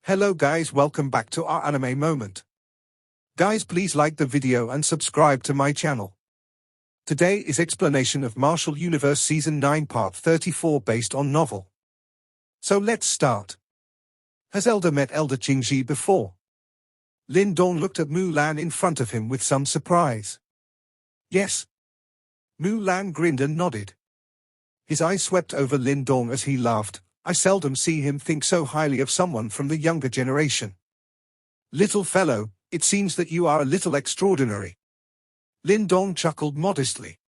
Hello guys, welcome back to our anime moment. Guys, please like the video and subscribe to my channel. Today is explanation of Martial Universe Season 9 Part 34 based on novel. So let's start. Has Elder met Elder Qingji before? Lindong looked at Mulan in front of him with some surprise. Yes. Mulan grinned and nodded. His eyes swept over Lindong as he laughed. I seldom see him think so highly of someone from the younger generation. Little fellow, it seems that you are a little extraordinary. Lindong chuckled modestly.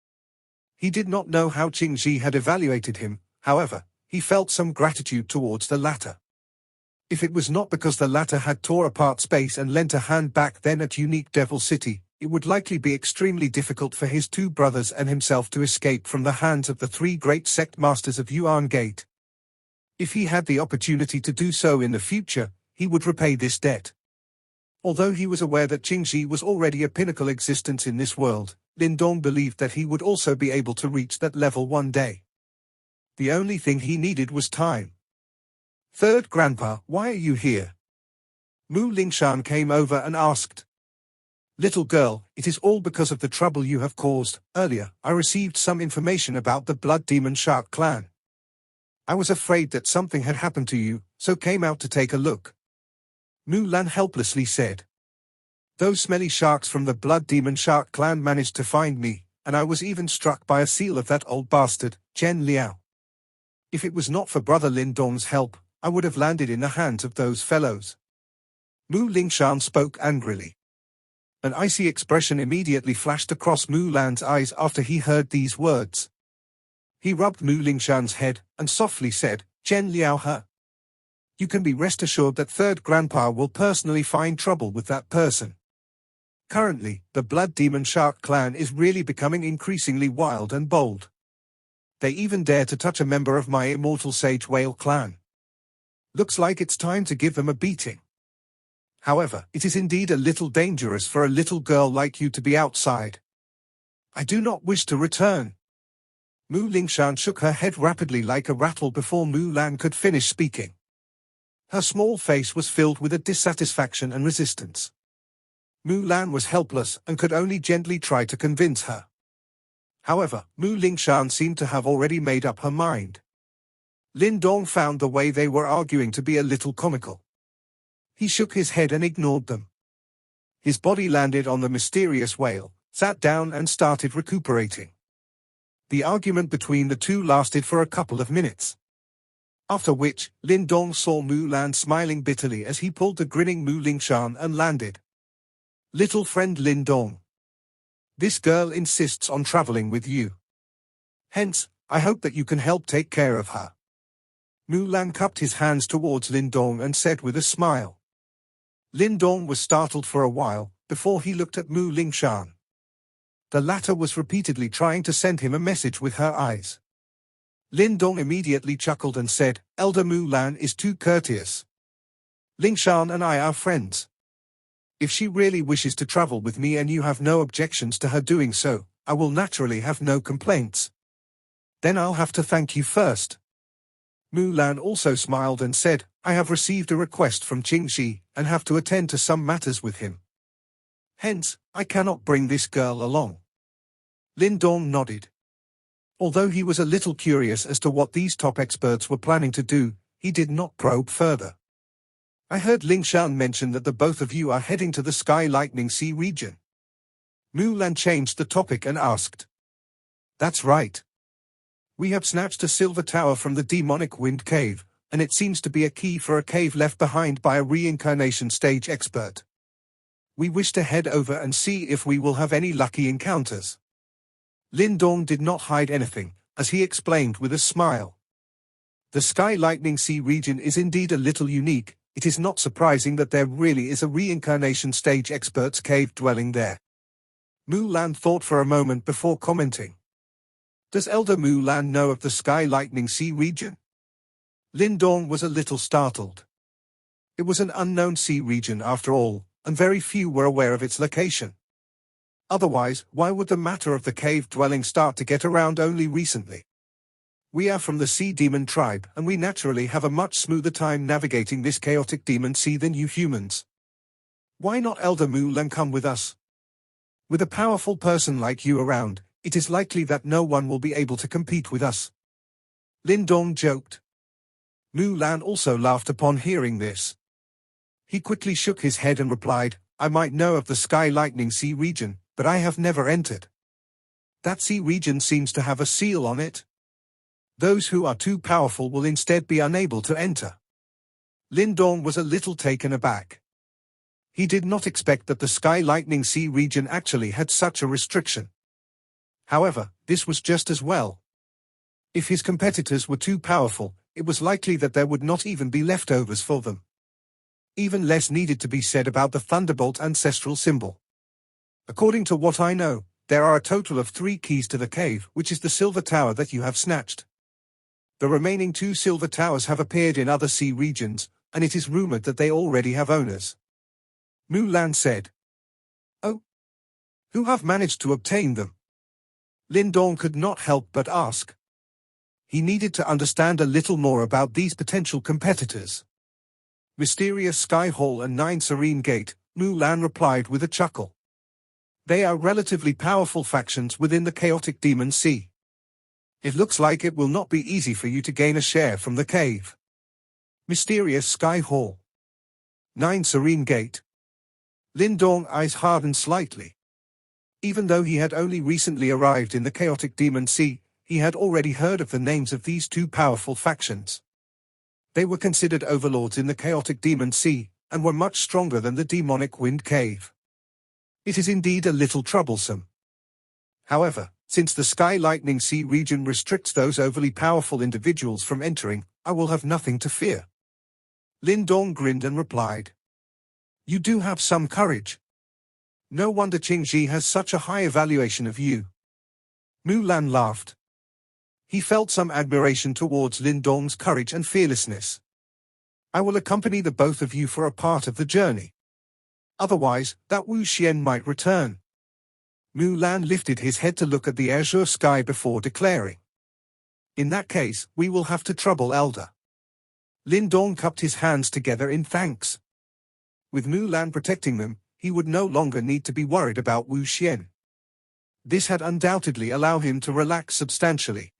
He did not know how Qingji had evaluated him, however, he felt some gratitude towards the latter. If it was not because the latter had tore apart space and lent a hand back then at Unique Devil City, it would likely be extremely difficult for his two brothers and himself to escape from the hands of the three great sect masters of Yuan Gate. If he had the opportunity to do so in the future, he would repay this debt. Although he was aware that Qingji was already a pinnacle existence in this world, Lindong believed that he would also be able to reach that level one day. The only thing he needed was time. Third Grandpa, why are you here? Ling Shan came over and asked. Little girl, it is all because of the trouble you have caused. Earlier, I received some information about the Blood Demon Shark clan. I was afraid that something had happened to you, so came out to take a look. Mulan helplessly said. Those smelly sharks from the Blood Demon Shark clan managed to find me, and I was even struck by a seal of that old bastard, Chen Liao. If it was not for Brother Lindong's help, I would have landed in the hands of those fellows. Ling Shan spoke angrily. An icy expression immediately flashed across Mulan's eyes after he heard these words. He rubbed Ling Shan's head, and softly said, Chen Liao He. You can be rest assured that Third Grandpa will personally find trouble with that person. Currently, the Blood Demon Shark clan is really becoming increasingly wild and bold. They even dare to touch a member of my immortal Sage Whale clan. Looks like it's time to give them a beating. However, it is indeed a little dangerous for a little girl like you to be outside. I do not wish to return. Ling Shan shook her head rapidly like a rattle before Mulan could finish speaking. Her small face was filled with a dissatisfaction and resistance. Mulan was helpless and could only gently try to convince her. However, Ling Shan seemed to have already made up her mind. Lindong found the way they were arguing to be a little comical. He shook his head and ignored them. His body landed on the mysterious whale, sat down and started recuperating. The argument between the two lasted for a couple of minutes. After which, Lindong saw Mulan smiling bitterly as he pulled the grinning Ling Shan and landed. Little friend Lindong. This girl insists on traveling with you. Hence, I hope that you can help take care of her. Mulan cupped his hands towards Lindong and said with a smile. Lindong was startled for a while, before he looked at Ling Shan. The latter was repeatedly trying to send him a message with her eyes. Lindong immediately chuckled and said, Elder Mulan is too courteous. Ling Shan and I are friends. If she really wishes to travel with me and you have no objections to her doing so, I will naturally have no complaints. Then I'll have to thank you first. Mulan also smiled and said, I have received a request from Qingji, and have to attend to some matters with him. Hence, I cannot bring this girl along. Lindong nodded. Although he was a little curious as to what these top experts were planning to do, he did not probe further. I heard Ling Shan mention that the both of you are heading to the Sky Lightning Sea region. Mulan changed the topic and asked. That's right. We have snatched a silver tower from the demonic wind cave, and it seems to be a key for a cave left behind by a reincarnation stage expert. We wish to head over and see if we will have any lucky encounters. Lindong did not hide anything, as he explained with a smile. The Sky Lightning Sea region is indeed a little unique. It is not surprising that there really is a reincarnation stage expert's cave dwelling there. Mulan thought for a moment before commenting. Does Elder Mulan know of the Sky Lightning Sea region? Lindong was a little startled. It was an unknown sea region after all, and very few were aware of its location. Otherwise, why would the matter of the cave dwelling start to get around only recently? We are from the Sea Demon tribe, and we naturally have a much smoother time navigating this chaotic demon sea than you humans. Why not Elder Mu Lan come with us? With a powerful person like you around, it is likely that no one will be able to compete with us. Lindong joked. Mu Lan also laughed upon hearing this. He quickly shook his head and replied, I might know of the Sky Lightning Sea region, but I have never entered. That sea region seems to have a seal on it. Those who are too powerful will instead be unable to enter. Lindong was a little taken aback. He did not expect that the Sky Lightning Sea region actually had such a restriction. However, this was just as well. If his competitors were too powerful, it was likely that there would not even be leftovers for them. Even less needed to be said about the Thunderbolt ancestral symbol. According to what I know, there are a total of 3 keys to the cave, which is the silver tower that you have snatched. The remaining 2 silver towers have appeared in other sea regions, and it is rumored that they already have owners. Mu Lan said. Oh? Who have managed to obtain them? Lindong could not help but ask. He needed to understand a little more about these potential competitors. Mysterious Sky Hall and 9 Serene Gate, Mu Lan replied with a chuckle. They are relatively powerful factions within the chaotic demon sea. It looks like it will not be easy for you to gain a share from the cave. Mysterious Sky Hall. 9 Serene Gate. Lindong's eyes hardened slightly. Even though he had only recently arrived in the chaotic demon sea, he had already heard of the names of these 2 powerful factions. They were considered overlords in the chaotic demon sea, and were much stronger than the demonic wind cave. It is indeed a little troublesome. However, since the Sky Lightning Sea region restricts those overly powerful individuals from entering, I will have nothing to fear. Lindong grinned and replied. You do have some courage. No wonder Qingji has such a high evaluation of you. Mu Lan laughed. He felt some admiration towards Lindong's courage and fearlessness. I will accompany the both of you for a part of the journey. Otherwise, that Wu Xian might return. Mu Lan lifted his head to look at the azure sky before declaring. In that case, we will have to trouble Elder. Lindong cupped his hands together in thanks. With Mu Lan protecting them, he would no longer need to be worried about Wu Xian. This had undoubtedly allowed him to relax substantially.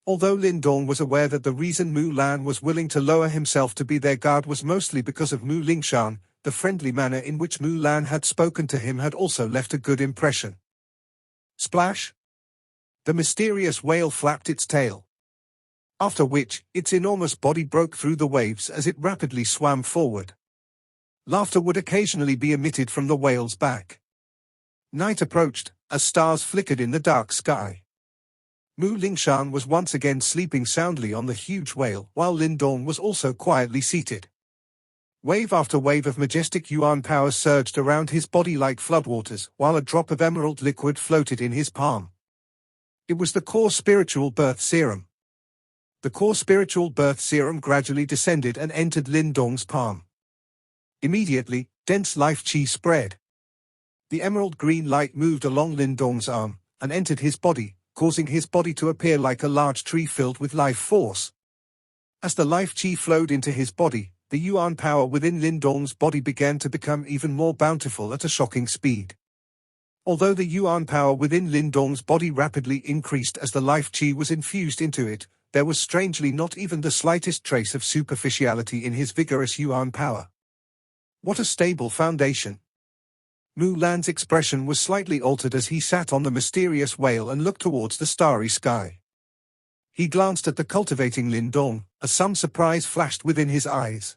Although Lindong was aware that the reason Mu Lan was willing to lower himself to be their guard was mostly because of Ling Shan, the friendly manner in which Mu Lan had spoken to him had also left a good impression. Splash! The mysterious whale flapped its tail. After which, its enormous body broke through the waves as it rapidly swam forward. Laughter would occasionally be emitted from the whale's back. Night approached, as stars flickered in the dark sky. Ling Shan was once again sleeping soundly on the huge whale, while Lindong was also quietly seated. Wave after wave of majestic yuan power surged around his body like floodwaters, while a drop of emerald liquid floated in his palm. It was the core spiritual birth serum. The core spiritual birth serum gradually descended and entered Lindong's palm. Immediately, dense life chi spread. The emerald green light moved along Lindong's arm, and entered his body, causing his body to appear like a large tree filled with life force. As the life chi flowed into his body, the yuan power within Lindong's body began to become even more bountiful at a shocking speed. Although the yuan power within Lindong's body rapidly increased as the life chi was infused into it, there was strangely not even the slightest trace of superficiality in his vigorous yuan power. What a stable foundation! Mu Lan's expression was slightly altered as he sat on the mysterious whale and looked towards the starry sky. He glanced at the cultivating Lindong, as some surprise flashed within his eyes.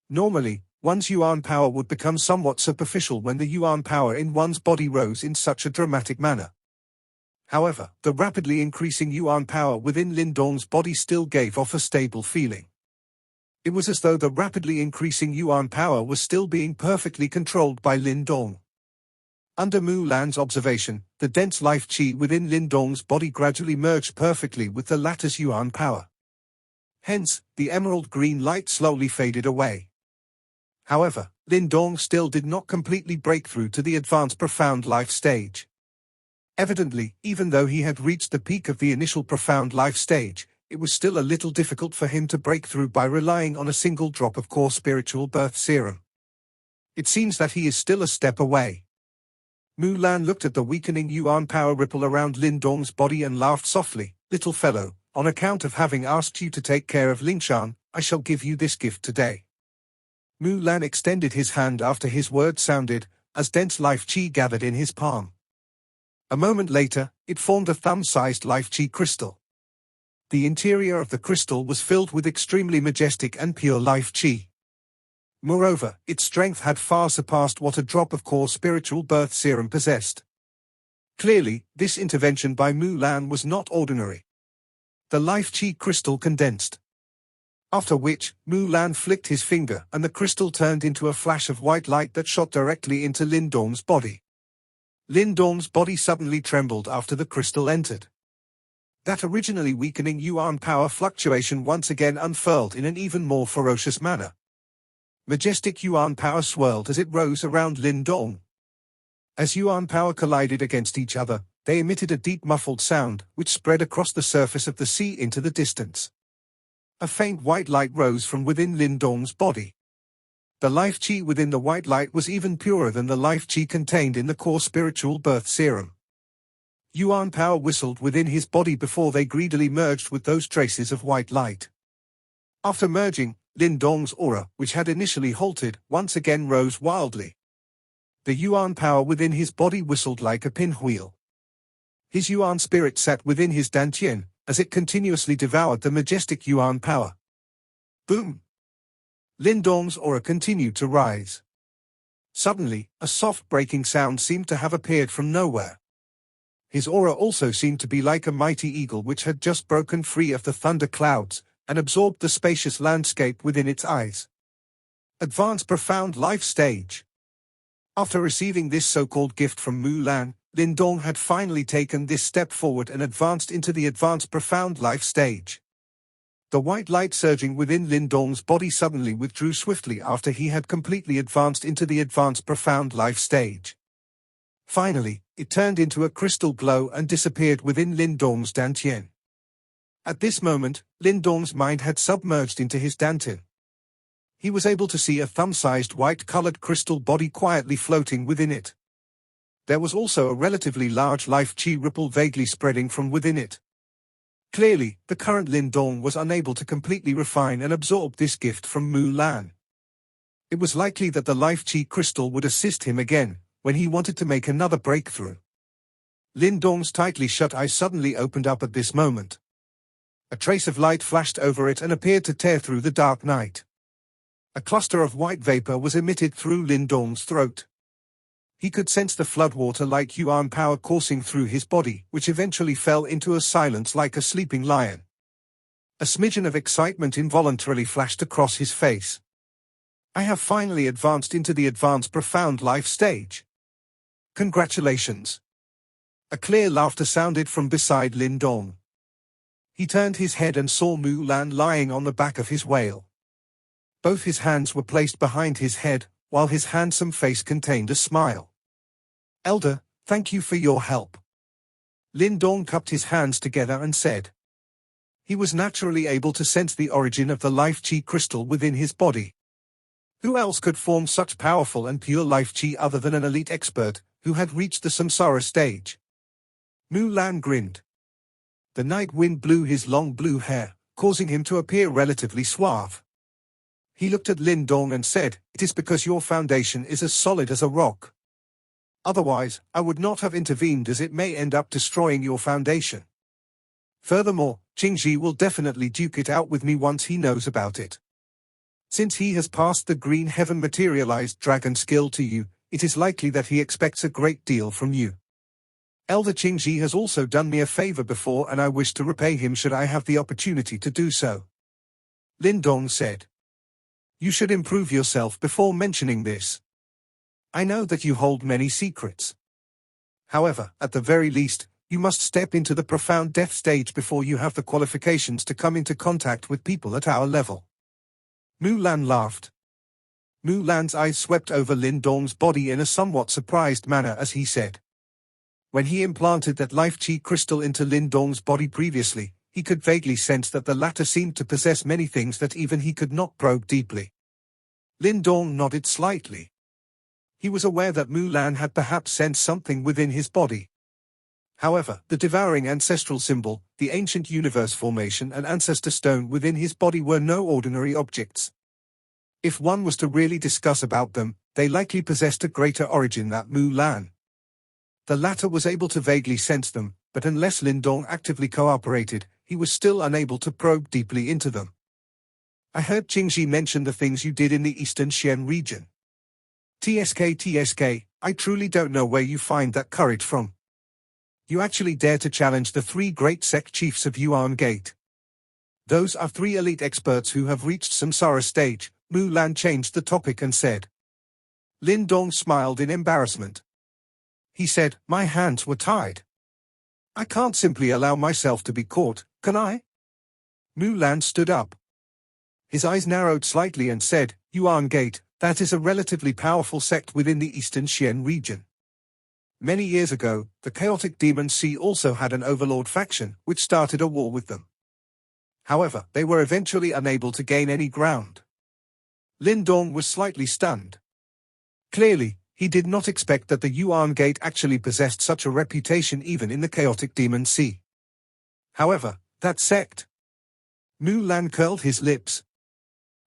Normally, one's yuan power would become somewhat superficial when the yuan power in one's body rose in such a dramatic manner. However, the rapidly increasing yuan power within Lindong's body still gave off a stable feeling. It was as though the rapidly increasing yuan power was still being perfectly controlled by Lindong. Under Mu Lan's observation, the dense life chi within Lindong's body gradually merged perfectly with the latter's yuan power. Hence, the emerald green light slowly faded away. However, Lindong still did not completely break through to the advanced profound life stage. Evidently, even though he had reached the peak of the initial profound life stage, it was still a little difficult for him to break through by relying on a single drop of core spiritual birth serum. It seems that he is still a step away. Mulan looked at the weakening Yuan power ripple around Lindong's body and laughed softly. "Little fellow, on account of having asked you to take care of Ling Shan, I shall give you this gift today." Mulan extended his hand after his words sounded, as dense life chi gathered in his palm. A moment later, it formed a thumb-sized life chi crystal. The interior of the crystal was filled with extremely majestic and pure life chi. Moreover, its strength had far surpassed what a drop of core spiritual birth serum possessed. Clearly, this intervention by Mulan was not ordinary. The life chi crystal condensed. After which, Mulan flicked his finger and the crystal turned into a flash of white light that shot directly into Lindong's body. Lindong's body suddenly trembled after the crystal entered. That originally weakening Yuan power fluctuation once again unfurled in an even more ferocious manner. Majestic Yuan power swirled as it rose around Lindong. As Yuan power collided against each other, they emitted a deep muffled sound, which spread across the surface of the sea into the distance. A faint white light rose from within Lindong's body. The life chi within the white light was even purer than the life chi contained in the core spiritual birth serum. Yuan power whistled within his body before they greedily merged with those traces of white light. After merging, Lindong's aura, which had initially halted, once again rose wildly. The Yuan power within his body whistled like a pinwheel. His Yuan spirit sat within his dantian, as it continuously devoured the majestic Yuan power. Boom! Lindong's aura continued to rise. Suddenly, a soft breaking sound seemed to have appeared from nowhere. His aura also seemed to be like a mighty eagle which had just broken free of the thunder clouds, and absorbed the spacious landscape within its eyes. Advanced Profound Life Stage. After receiving this so-called gift from Mulan, Lindong had finally taken this step forward and advanced into the Advanced Profound Life Stage. The white light surging within Lindong's body suddenly withdrew swiftly after he had completely advanced into the Advanced Profound Life Stage. Finally, it turned into a crystal glow and disappeared within Lindong's dantian. At this moment, Lindong's mind had submerged into his dantian. He was able to see a thumb-sized white-colored crystal body quietly floating within it. There was also a relatively large life chi ripple vaguely spreading from within it. Clearly, the current Lindong was unable to completely refine and absorb this gift from Mulan. It was likely that the life chi crystal would assist him again, when he wanted to make another breakthrough. Lindong's tightly shut eyes suddenly opened up at this moment. A trace of light flashed over it and appeared to tear through the dark night. A cluster of white vapor was emitted through Lindong's throat. He could sense the floodwater-like Yuan power coursing through his body, which eventually fell into a silence like a sleeping lion. A smidgen of excitement involuntarily flashed across his face. "I have finally advanced into the Advanced Profound Life Stage. Congratulations." A clear laughter sounded from beside Lindong. He turned his head and saw Mulan lying on the back of his whale. Both his hands were placed behind his head, while his handsome face contained a smile. "Elder, thank you for your help." Lindong cupped his hands together and said. He was naturally able to sense the origin of the life chi crystal within his body. Who else could form such powerful and pure life chi other than an elite expert, who had reached the samsara stage? Mulan grinned. The night wind blew his long blue hair, causing him to appear relatively suave. He looked at Lindong and said, "It is because your foundation is as solid as a rock. Otherwise, I would not have intervened as it may end up destroying your foundation. Furthermore, Qingji will definitely duke it out with me once he knows about it. Since he has passed the green heaven materialized dragon skill to you, it is likely that he expects a great deal from you. Elder Qingji has also done me a favor before and I wish to repay him should I have the opportunity to do so." Lindong said. "You should improve yourself before mentioning this. I know that you hold many secrets. However, at the very least, you must step into the profound death stage before you have the qualifications to come into contact with people at our level." Mulan laughed. Mulan's eyes swept over Lindong's body in a somewhat surprised manner as he said, When he implanted that life chi crystal into Lindong's body previously, he could vaguely sense that the latter seemed to possess many things that even he could not probe deeply. Lindong nodded slightly. He was aware that Mulan had perhaps sensed something within his body. However, the devouring ancestral symbol, the ancient universe formation and ancestor stone within his body were no ordinary objects. If one was to really discuss about them, they likely possessed a greater origin than Mulan. The latter was able to vaguely sense them, but unless Lindong actively cooperated, he was still unable to probe deeply into them. I heard Qingji mention the things you did in the Eastern Xian region. TSK, I truly don't know where you find that courage from. You actually dare to challenge the 3 great sect chiefs of Yuan Gate. Those are 3 elite experts who have reached Samsara stage. Mulan changed the topic and said. Lindong smiled in embarrassment. He said, my hands were tied. I can't simply allow myself to be caught, can I? Mulan stood up. His eyes narrowed slightly and said, Yuan Gate, that is a relatively powerful sect within the Eastern Xian region. Many years ago, the chaotic Demon Sea also had an overlord faction, which started a war with them. However, they were eventually unable to gain any ground. Lindong was slightly stunned. Clearly, he did not expect that the Yuan Gate actually possessed such a reputation even in the chaotic Demon Sea. However, that sect. Mulan curled his lips.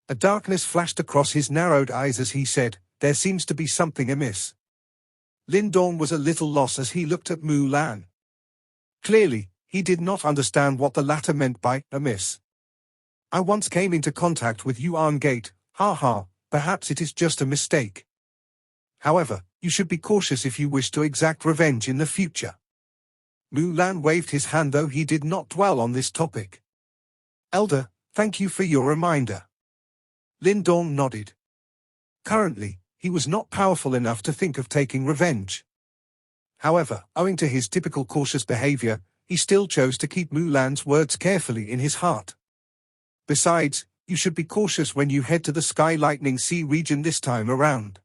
A darkness flashed across his narrowed eyes as he said, there seems to be something amiss. Lindong was a little lost as he looked at Mulan. Clearly, he did not understand what the latter meant by amiss. I once came into contact with Yuan Gate, perhaps it is just a mistake. However, you should be cautious if you wish to exact revenge in the future. Mulan waved his hand though he did not dwell on this topic. Elder, thank you for your reminder. Lindong nodded. Currently, he was not powerful enough to think of taking revenge. However, owing to his typical cautious behavior, he still chose to keep Mulan's words carefully in his heart. Besides, you should be cautious when you head to the Sky Lightning Sea region this time around.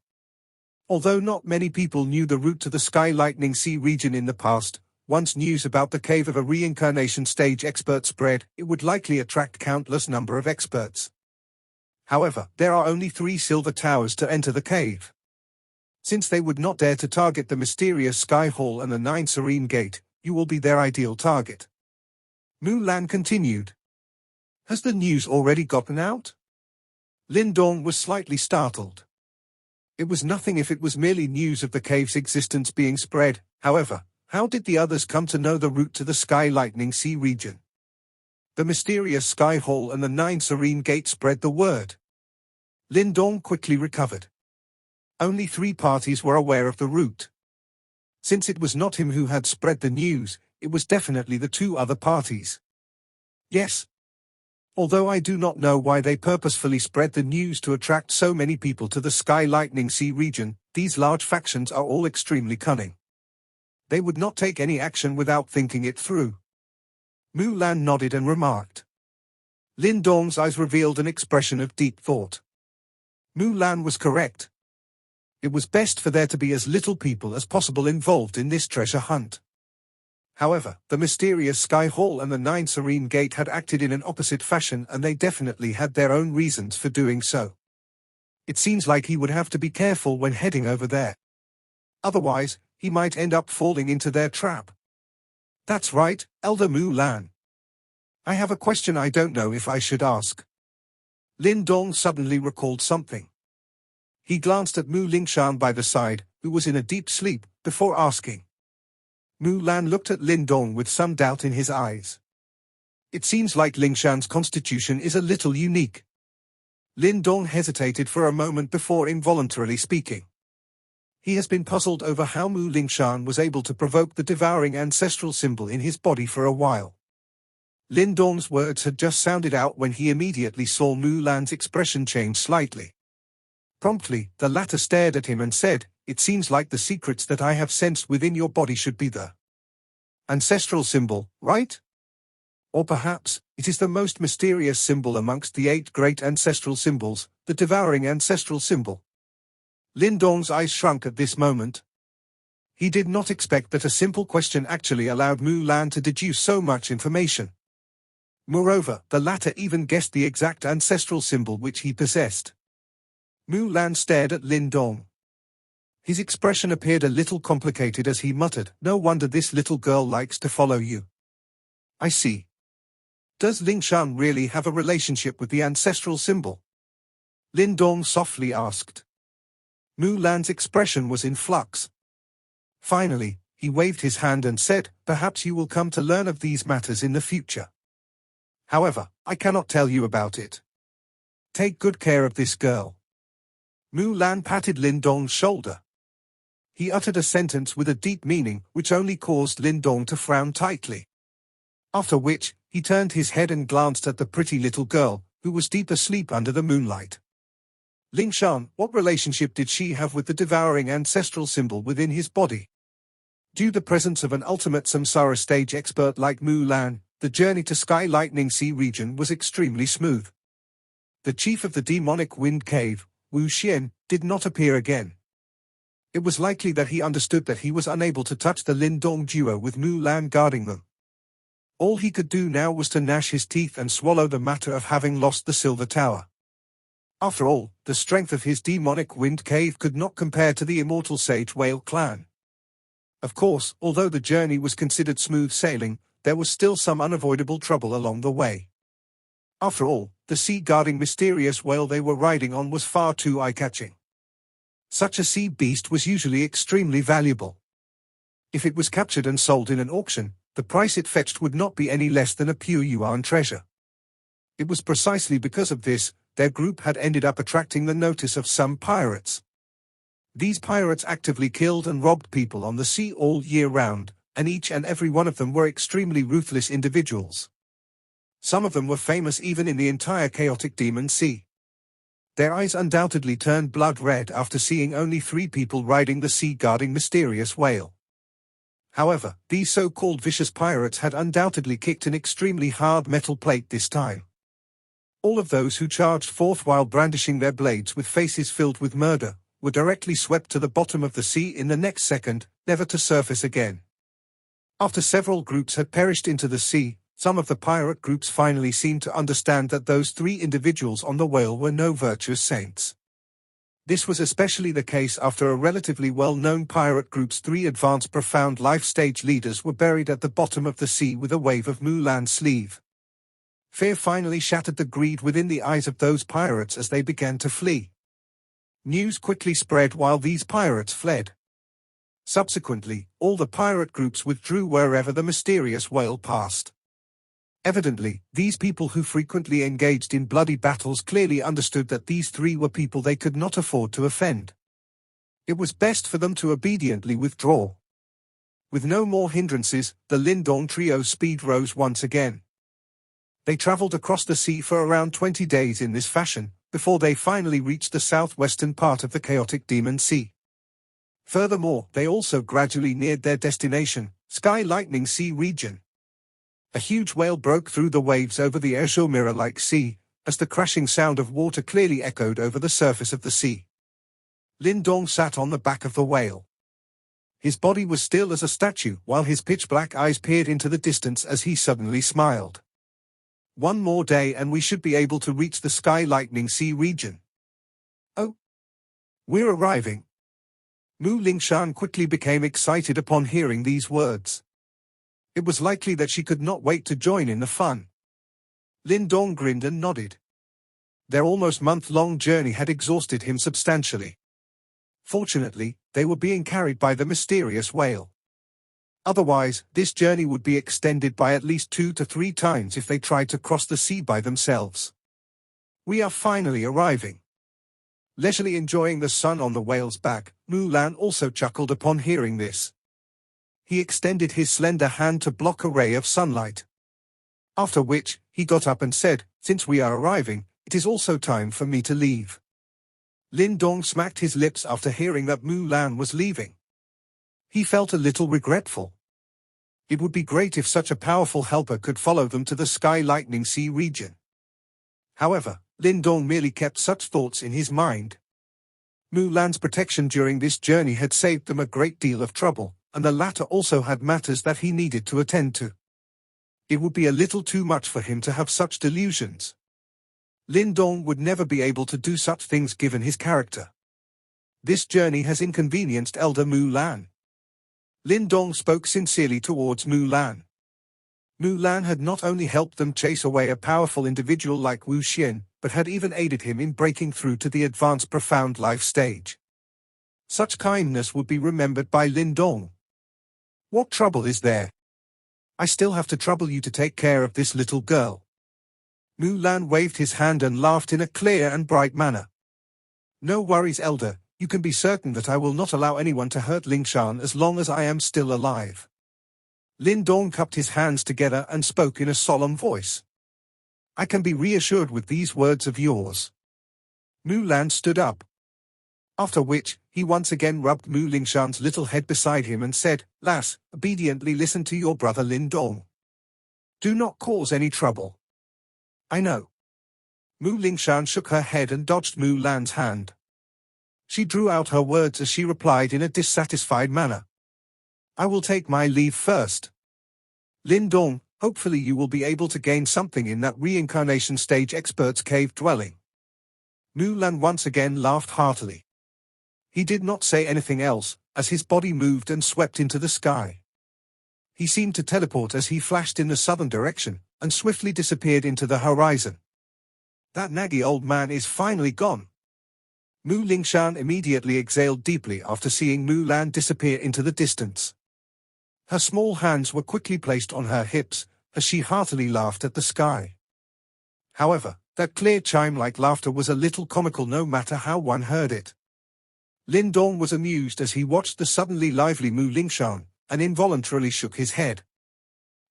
Although not many people knew the route to the Sky Lightning Sea region in the past, once news about the cave of a reincarnation stage expert spread, it would likely attract countless number of experts. However, there are only 3 silver towers to enter the cave. Since they would not dare to target the mysterious Sky Hall and the 9 Serene Gate, you will be their ideal target. Mulan continued. Has the news already gotten out? Lindong was slightly startled. It was nothing if it was merely news of the cave's existence being spread. However, how did the others come to know the route to the Sky Lightning Sea region? The mysterious Sky Hall and the 9 Serene Gate spread the word. Lindong quickly recovered. Only 3 parties were aware of the route. Since it was not him who had spread the news, it was definitely the 2 other parties. Yes. Although I do not know why they purposefully spread the news to attract so many people to the Sky Lightning Sea region, these large factions are all extremely cunning. They would not take any action without thinking it through. Mulan nodded and remarked. Lindong's eyes revealed an expression of deep thought. Mulan was correct. It was best for there to be as little people as possible involved in this treasure hunt. However, the mysterious Sky Hall and the 9 Serene Gate had acted in an opposite fashion and they definitely had their own reasons for doing so. It seems like he would have to be careful when heading over there. Otherwise, he might end up falling into their trap. That's right, Elder Mulan. I have a question I don't know if I should ask. Lindong suddenly recalled something. He glanced at Ling Shan by the side, who was in a deep sleep, before asking. Mulan looked at Lindong with some doubt in his eyes. It seems like Ling Shan's constitution is a little unique. Lindong hesitated for a moment before involuntarily speaking. He has been puzzled over how Ling Shan was able to provoke the devouring ancestral symbol in his body for a while. Lindong's words had just sounded out when he immediately saw Mulan's expression change slightly. Promptly, the latter stared at him and said, "It seems like the secrets that I have sensed within your body should be the ancestral symbol, right? Or perhaps, it is the most mysterious symbol amongst the 8 great ancestral symbols, the devouring ancestral symbol." Lindong's eyes shrunk at this moment. He did not expect that a simple question actually allowed Mulan to deduce so much information. Moreover, the latter even guessed the exact ancestral symbol which he possessed. Mulan stared at Lindong. His expression appeared a little complicated as he muttered, "No wonder this little girl likes to follow you. I see. Does Ling Shan really have a relationship with the ancestral symbol?" Lindong softly asked. Mulan's expression was in flux. Finally, he waved his hand and said, "Perhaps you will come to learn of these matters in the future. However, I cannot tell you about it. Take good care of this girl." Mulan patted Lindong's shoulder. He uttered a sentence with a deep meaning, which only caused Lindong to frown tightly. After which, he turned his head and glanced at the pretty little girl, who was deep asleep under the moonlight. Ling Shan, what relationship did she have with the devouring ancestral symbol within his body? Due to the presence of an ultimate samsara stage expert like Mulan, the journey to Sky Lightning Sea region was extremely smooth. The chief of the demonic wind cave, Wu Xian, did not appear again. It was likely that he understood that he was unable to touch the Lindong duo with Mulan guarding them. All he could do now was to gnash his teeth and swallow the matter of having lost the Silver Tower. After all, the strength of his demonic wind cave could not compare to the immortal Sage Whale clan. Of course, although the journey was considered smooth sailing, there was still some unavoidable trouble along the way. After all, the sea-guarding mysterious whale they were riding on was far too eye-catching. Such a sea beast was usually extremely valuable. If it was captured and sold in an auction, the price it fetched would not be any less than a pure yuan treasure. It was precisely because of this, their group had ended up attracting the notice of some pirates. These pirates actively killed and robbed people on the sea all year round, and each and every one of them were extremely ruthless individuals. Some of them were famous even in the entire chaotic demon sea. Their eyes undoubtedly turned blood red after seeing only 3 people riding the sea-guarding mysterious whale. However, these so-called vicious pirates had undoubtedly kicked an extremely hard metal plate this time. All of those who charged forth while brandishing their blades with faces filled with murder, were directly swept to the bottom of the sea in the next second, never to surface again. After several groups had perished into the sea, some of the pirate groups finally seemed to understand that those 3 individuals on the whale were no virtuous saints. This was especially the case after a relatively well-known pirate group's 3 advanced profound life stage leaders were buried at the bottom of the sea with a wave of Mulan's sleeve. Fear finally shattered the greed within the eyes of those pirates as they began to flee. News quickly spread while these pirates fled. Subsequently, all the pirate groups withdrew wherever the mysterious whale passed. Evidently, these people who frequently engaged in bloody battles clearly understood that these 3 were people they could not afford to offend. It was best for them to obediently withdraw. With no more hindrances, the Lindong trio's speed rose once again. They traveled across the sea for around 20 days in this fashion, before they finally reached the southwestern part of the chaotic demon sea. Furthermore, they also gradually neared their destination, Sky Lightning Sea region. A huge whale broke through the waves over the azure mirror-like sea, as the crashing sound of water clearly echoed over the surface of the sea. Lindong sat on the back of the whale. His body was still as a statue, while his pitch-black eyes peered into the distance as he suddenly smiled. "One more day and we should be able to reach the Sky Lightning Sea region." "Oh, we're arriving." Ling Shan quickly became excited upon hearing these words. It was likely that she could not wait to join in the fun. Lindong grinned and nodded. Their almost month-long journey had exhausted him substantially. Fortunately, they were being carried by the mysterious whale. Otherwise, this journey would be extended by at least 2 to 3 times if they tried to cross the sea by themselves. "We are finally arriving." Leisurely enjoying the sun on the whale's back, Mulan also chuckled upon hearing this. He extended his slender hand to block a ray of sunlight. After which, he got up and said, "Since we are arriving, it is also time for me to leave." Lindong smacked his lips after hearing that Mulan was leaving. He felt a little regretful. It would be great if such a powerful helper could follow them to the Sky Lightning Sea region. However, Lindong merely kept such thoughts in his mind. Mulan's protection during this journey had saved them a great deal of trouble, and the latter also had matters that he needed to attend to. It would be a little too much for him to have such delusions. Lindong would never be able to do such things given his character. This journey has inconvenienced elder Mulan. Lindong spoke sincerely towards Mulan. Mulan had not only helped them chase away a powerful individual like Wu Xian, but had even aided him in breaking through to the advanced profound life stage. Such kindness would be remembered by Lindong. What trouble is there? I still have to trouble you to take care of this little girl. Mulan waved his hand and laughed in a clear and bright manner. No worries, elder, you can be certain that I will not allow anyone to hurt Ling Shan as long as I am still alive. Lindong cupped his hands together and spoke in a solemn voice. I can be reassured with these words of yours. Mulan stood up. After which, he once again rubbed Mu Lingshan's little head beside him and said, Lass, obediently listen to your brother Lindong. Do not cause any trouble. I know. Mu Lingshan shook her head and dodged Mulan's hand. She drew out her words as she replied in a dissatisfied manner. I will take my leave first. Lindong, hopefully you will be able to gain something in that reincarnation stage expert's cave dwelling. Mulan once again laughed heartily. He did not say anything else, as his body moved and swept into the sky. He seemed to teleport as he flashed in the southern direction, and swiftly disappeared into the horizon. That naggy old man is finally gone. Mu Lingshan immediately exhaled deeply after seeing Mulan disappear into the distance. Her small hands were quickly placed on her hips, as she heartily laughed at the sky. However, that clear chime-like laughter was a little comical no matter how one heard it. Lindong was amused as he watched the suddenly lively Mu Lingshan, and involuntarily shook his head.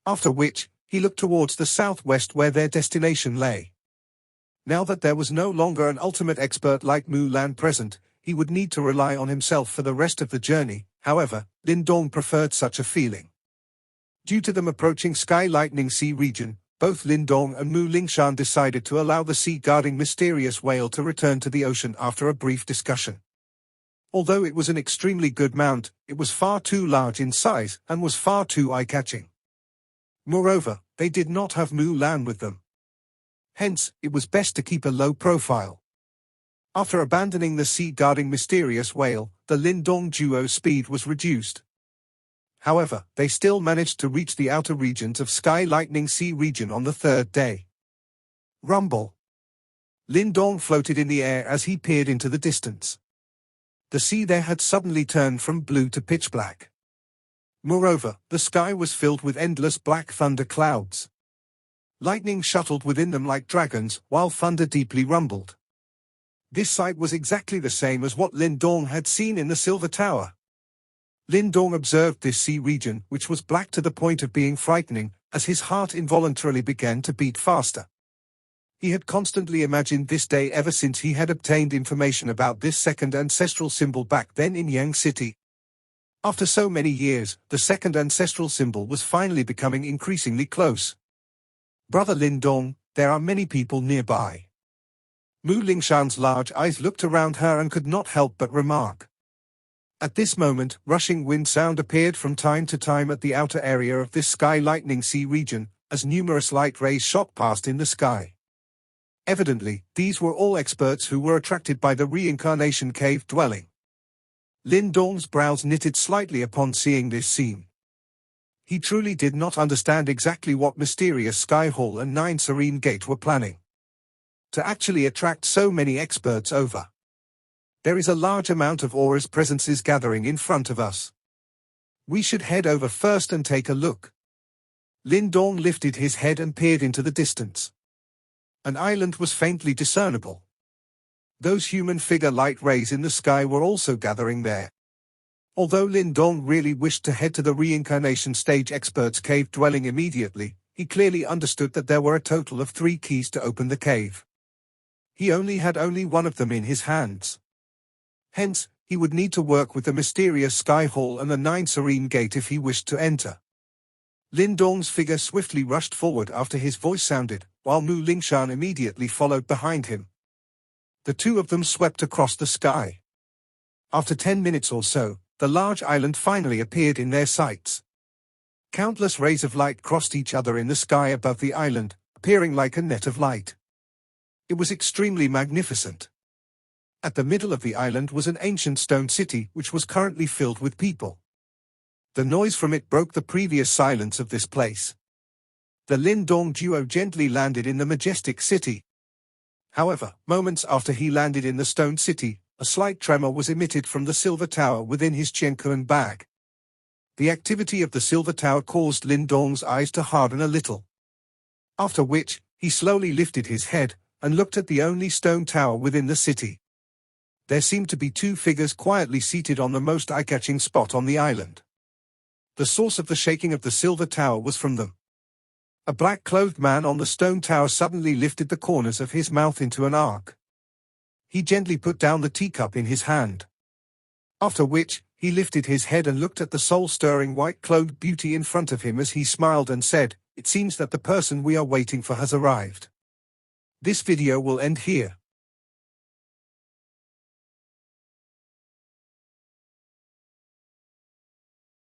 After which, he looked towards the southwest where their destination lay. Now that there was no longer an ultimate expert like Mulan present, he would need to rely on himself for the rest of the journey. However, Lindong preferred such a feeling. Due to them approaching Sky Lightning Sea region, both Lindong and Mu Lingshan decided to allow the sea-guarding mysterious whale to return to the ocean after a brief discussion. Although it was an extremely good mount, it was far too large in size and was far too eye-catching. Moreover, they did not have Mulan with them. Hence, it was best to keep a low profile. After abandoning the sea-guarding mysterious whale, the Lindong duo's speed was reduced. However, they still managed to reach the outer regions of Sky Lightning Sea region on the third day. Rumble. Lindong floated in the air as he peered into the distance. The sea there had suddenly turned from blue to pitch black. Moreover, the sky was filled with endless black thunder clouds. Lightning shuttled within them like dragons, while thunder deeply rumbled. This sight was exactly the same as what Lindong had seen in the Silver Tower. Lindong observed this sea region, which was black to the point of being frightening, as his heart involuntarily began to beat faster. He had constantly imagined this day ever since he had obtained information about this second ancestral symbol back then in Yang City. After so many years, the second ancestral symbol was finally becoming increasingly close. Brother Lindong, there are many people nearby. Mu Lingshan's large eyes looked around her and could not help but remark. At this moment, rushing wind sound appeared from time to time at the outer area of this Sky Lightning Sea region, as numerous light rays shot past in the sky. Evidently, these were all experts who were attracted by the reincarnation cave dwelling. Lindong's brows knitted slightly upon seeing this scene. He truly did not understand exactly what mysterious Sky Hall and Nine Serene Gate were planning to actually attract so many experts over. There is a large amount of aura's presences gathering in front of us. We should head over first and take a look. Lindong lifted his head and peered into the distance. An island was faintly discernible. Those human figure light rays in the sky were also gathering there. Although Lindong really wished to head to the reincarnation stage expert's cave dwelling immediately, he clearly understood that there were a total of 3 keys to open the cave. He had only one of them in his hands. Hence, he would need to work with the mysterious Sky Hall and the Nine Serene Gate if he wished to enter. Lindong's figure swiftly rushed forward after his voice sounded, while Mu Lingshan immediately followed behind him. The two of them swept across the sky. After 10 minutes or so, the large island finally appeared in their sights. Countless rays of light crossed each other in the sky above the island, appearing like a net of light. It was extremely magnificent. At the middle of the island was an ancient stone city which was currently filled with people. The noise from it broke the previous silence of this place. The Lindong duo gently landed in the majestic city. However, moments after he landed in the stone city, a slight tremor was emitted from the silver tower within his Chenkuan bag. The activity of the silver tower caused Lindong's eyes to harden a little. After which, he slowly lifted his head and looked at the only stone tower within the city. There seemed to be two figures quietly seated on the most eye-catching spot on the island. The source of the shaking of the silver tower was from them. A black-clothed man on the stone tower suddenly lifted the corners of his mouth into an arc. He gently put down the teacup in his hand. After which, he lifted his head and looked at the soul-stirring white-clothed beauty in front of him as he smiled and said, "It seems that the person we are waiting for has arrived." This video will end here.